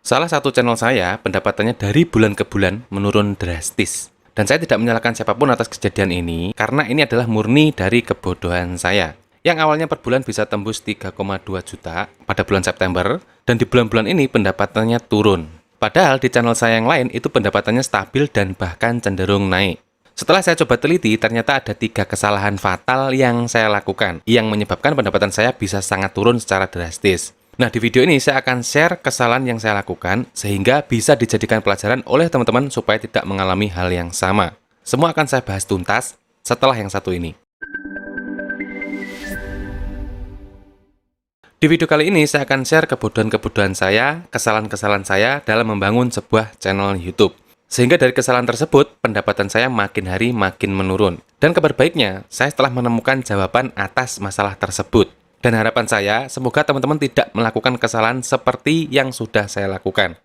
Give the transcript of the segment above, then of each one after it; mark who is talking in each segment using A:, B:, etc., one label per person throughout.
A: Salah satu channel saya, pendapatannya dari bulan ke bulan menurun drastis. Dan saya tidak menyalahkan siapapun atas kejadian ini, karena ini adalah murni dari kebodohan saya. Yang awalnya per bulan bisa tembus 3,2 juta pada bulan September, dan di bulan-bulan ini pendapatannya turun. Padahal di channel saya yang lain itu pendapatannya stabil dan bahkan cenderung naik. Setelah saya coba teliti, ternyata ada 3 kesalahan fatal yang saya lakukan, yang menyebabkan pendapatan saya bisa sangat turun secara drastis. Nah, di video ini saya akan share kesalahan yang saya lakukan sehingga bisa dijadikan pelajaran oleh teman-teman supaya tidak mengalami hal yang sama. Semua akan saya bahas tuntas setelah yang satu ini. Di video kali ini saya akan share kebodohan-kebodohan saya, kesalahan-kesalahan saya dalam membangun sebuah channel YouTube. Sehingga dari kesalahan tersebut, pendapatan saya makin hari makin menurun. Dan kabar baiknya, saya telah menemukan jawaban atas masalah tersebut. Dan harapan saya, semoga teman-teman tidak melakukan kesalahan seperti yang sudah saya lakukan.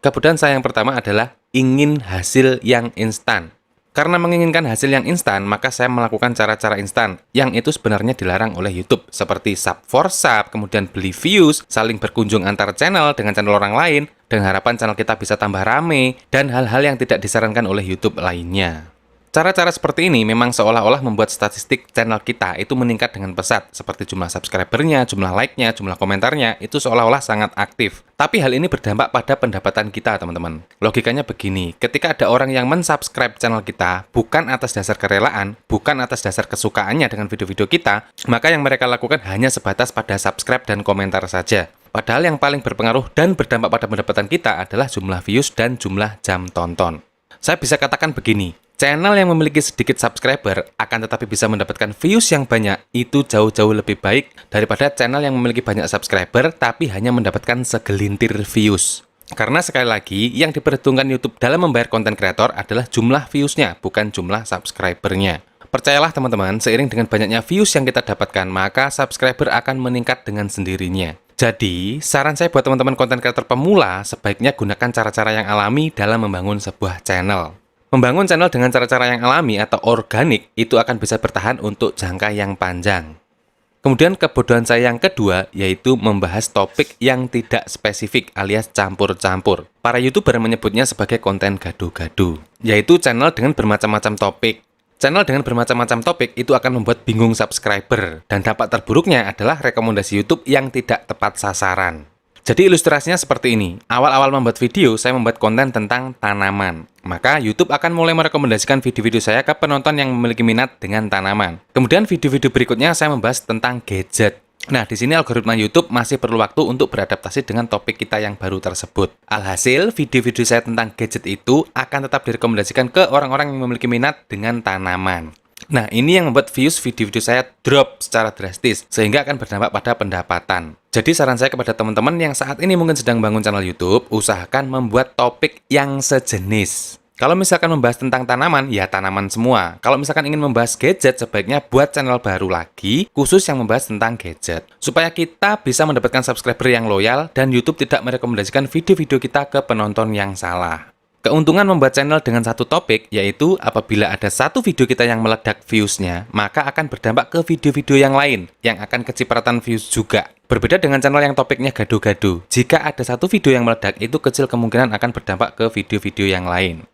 A: Kebodohan saya yang pertama adalah ingin hasil yang instan. Karena menginginkan hasil yang instan, maka saya melakukan cara-cara instan, yang itu sebenarnya dilarang oleh YouTube, seperti sub for sub, kemudian beli views, saling berkunjung antar channel dengan channel orang lain, dengan harapan channel kita bisa tambah rame, dan hal-hal yang tidak disarankan oleh YouTube lainnya. Cara-cara seperti ini memang seolah-olah membuat statistik channel kita itu meningkat dengan pesat, seperti jumlah subscribernya, jumlah like-nya, jumlah komentarnya, itu seolah-olah sangat aktif. Tapi hal ini berdampak pada pendapatan kita, teman-teman. Logikanya begini, ketika ada orang yang mensubscribe channel kita, bukan atas dasar kerelaan, bukan atas dasar kesukaannya dengan video-video kita, maka yang mereka lakukan hanya sebatas pada subscribe dan komentar saja. Padahal yang paling berpengaruh dan berdampak pada pendapatan kita adalah jumlah views dan jumlah jam tonton. Saya bisa katakan begini, channel yang memiliki sedikit subscriber akan tetapi bisa mendapatkan views yang banyak itu jauh-jauh lebih baik daripada channel yang memiliki banyak subscriber tapi hanya mendapatkan segelintir views. Karena sekali lagi, yang diperhitungkan YouTube dalam membayar konten kreator adalah jumlah views-nya, bukan jumlah subscriber-nya. Percayalah teman-teman, seiring dengan banyaknya views yang kita dapatkan, maka subscriber akan meningkat dengan sendirinya. Jadi, saran saya buat teman-teman konten kreator pemula, sebaiknya gunakan cara-cara yang alami dalam membangun sebuah channel. Membangun channel dengan cara-cara yang alami atau organik, itu akan bisa bertahan untuk jangka yang panjang. Kemudian kebodohan saya yang kedua, yaitu membahas topik yang tidak spesifik alias campur-campur. Para YouTuber menyebutnya sebagai konten gaduh-gaduh, yaitu channel dengan bermacam-macam topik. Channel dengan bermacam-macam topik itu akan membuat bingung subscriber, dan dampak terburuknya adalah rekomendasi YouTube yang tidak tepat sasaran. Jadi ilustrasinya seperti ini, awal-awal membuat video, saya membuat konten tentang tanaman. Maka YouTube akan mulai merekomendasikan video-video saya ke penonton yang memiliki minat dengan tanaman. Kemudian video-video berikutnya saya membahas tentang gadget. Nah, di sini algoritma YouTube masih perlu waktu untuk beradaptasi dengan topik kita yang baru tersebut. Alhasil, video-video saya tentang gadget itu akan tetap direkomendasikan ke orang-orang yang memiliki minat dengan tanaman. Nah, ini yang membuat views video-video saya drop secara drastis, sehingga akan berdampak pada pendapatan. Jadi saran saya kepada teman-teman yang saat ini mungkin sedang bangun channel YouTube, usahakan membuat topik yang sejenis. Kalau misalkan membahas tentang tanaman, ya tanaman semua. Kalau misalkan ingin membahas gadget, sebaiknya buat channel baru lagi, khusus yang membahas tentang gadget. Supaya kita bisa mendapatkan subscriber yang loyal, dan YouTube tidak merekomendasikan video-video kita ke penonton yang salah. Keuntungan membuat channel dengan satu topik, yaitu apabila ada satu video kita yang meledak views-nya, maka akan berdampak ke video-video yang lain, yang akan kecipratan views juga. Berbeda dengan channel yang topiknya gaduh-gaduh. Jika ada satu video yang meledak, itu kecil kemungkinan akan berdampak ke video-video yang lain.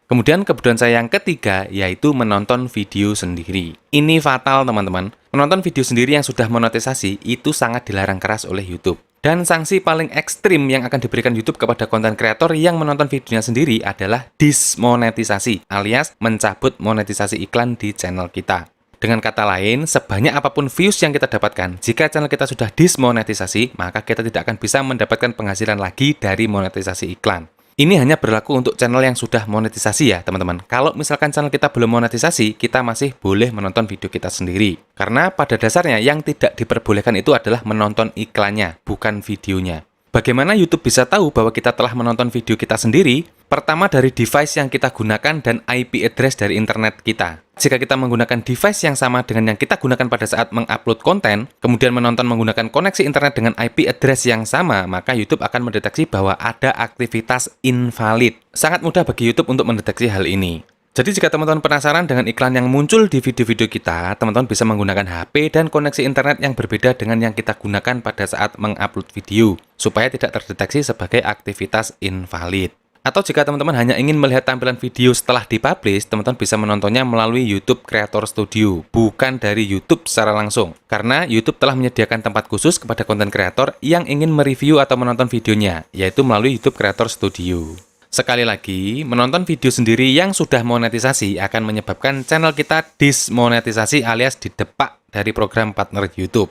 A: Kemudian kebodohan saya yang ketiga, yaitu menonton video sendiri. Ini fatal teman-teman. Menonton video sendiri yang sudah monetisasi, itu sangat dilarang keras oleh YouTube. Dan sanksi paling ekstrim yang akan diberikan YouTube kepada konten kreator yang menonton videonya sendiri adalah dismonetisasi, alias mencabut monetisasi iklan di channel kita. Dengan kata lain, sebanyak apapun views yang kita dapatkan, jika channel kita sudah dismonetisasi, maka kita tidak akan bisa mendapatkan penghasilan lagi dari monetisasi iklan. Ini hanya berlaku untuk channel yang sudah monetisasi ya, teman-teman. Kalau misalkan channel kita belum monetisasi, kita masih boleh menonton video kita sendiri. Karena pada dasarnya yang tidak diperbolehkan itu adalah menonton iklannya, bukan videonya. Bagaimana YouTube bisa tahu bahwa kita telah menonton video kita sendiri? Pertama dari device yang kita gunakan dan IP address dari internet kita. Jika kita menggunakan device yang sama dengan yang kita gunakan pada saat mengupload konten, kemudian menonton menggunakan koneksi internet dengan IP address yang sama, maka YouTube akan mendeteksi bahwa ada aktivitas invalid. Sangat mudah bagi YouTube untuk mendeteksi hal ini. Jadi jika teman-teman penasaran dengan iklan yang muncul di video-video kita, teman-teman bisa menggunakan HP dan koneksi internet yang berbeda dengan yang kita gunakan pada saat mengupload video, supaya tidak terdeteksi sebagai aktivitas invalid. Atau jika teman-teman hanya ingin melihat tampilan video setelah dipublish, teman-teman bisa menontonnya melalui YouTube Creator Studio, bukan dari YouTube secara langsung. Karena YouTube telah menyediakan tempat khusus kepada konten kreator yang ingin mereview atau menonton videonya, yaitu melalui YouTube Creator Studio. Sekali lagi, menonton video sendiri yang sudah monetisasi akan menyebabkan channel kita dismonetisasi alias didepak dari program partner YouTube.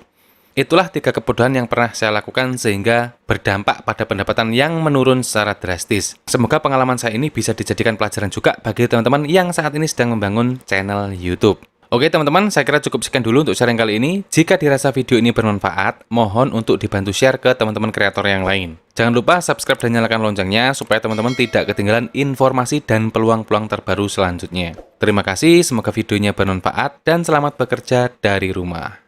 A: Itulah 3 kebodohan yang pernah saya lakukan sehingga berdampak pada pendapatan yang menurun secara drastis. Semoga pengalaman saya ini bisa dijadikan pelajaran juga bagi teman-teman yang saat ini sedang membangun channel YouTube. Oke teman-teman, saya kira cukup sekian dulu untuk sharing kali ini. Jika dirasa video ini bermanfaat, mohon untuk dibantu share ke teman-teman kreator yang lain. Jangan lupa subscribe dan nyalakan loncengnya supaya teman-teman tidak ketinggalan informasi dan peluang-peluang terbaru selanjutnya. Terima kasih, semoga videonya bermanfaat dan selamat bekerja dari rumah.